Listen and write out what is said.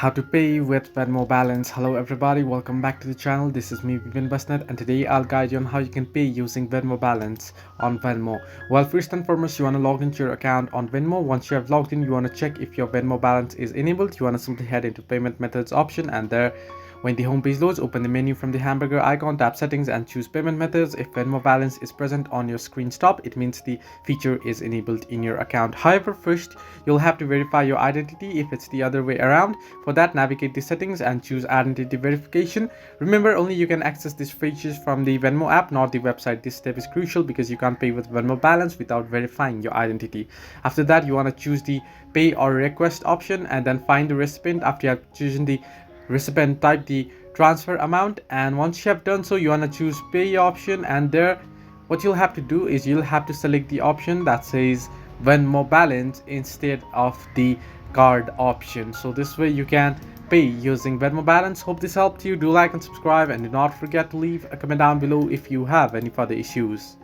How to pay with Venmo Balance. Hello everybody, welcome back to the channel. This is me Vivin Basnet, and today I'll guide you on how you can pay using Venmo Balance on Venmo. Well, first and foremost, you want to log into your account on Venmo. Once you have logged in, you want to check if your Venmo Balance is enabled. You want to simply head into payment methods option, and there, when the home page loads, open the menu from the hamburger icon, tap settings and choose payment methods. If Venmo Balance is present on your screen stop, it means the feature is enabled in your account. However, first you'll have to verify your identity if it's the other way around. For that, navigate the settings and choose identity verification. Remember, only you can access these features from the Venmo app, not the website. This step is crucial because you can't pay with Venmo Balance without verifying your identity. After that, you want to choose the pay or request option and then find the recipient. After you have chosen the recipient, type the transfer amount, and once you have done so, you want to choose pay option, and there what you'll have to do is you'll have to select the option that says Venmo Balance instead of the card option. So this way you can pay using Venmo Balance. Hope this helped you. Do like and subscribe, and do not forget to leave a comment down below if you have any further issues.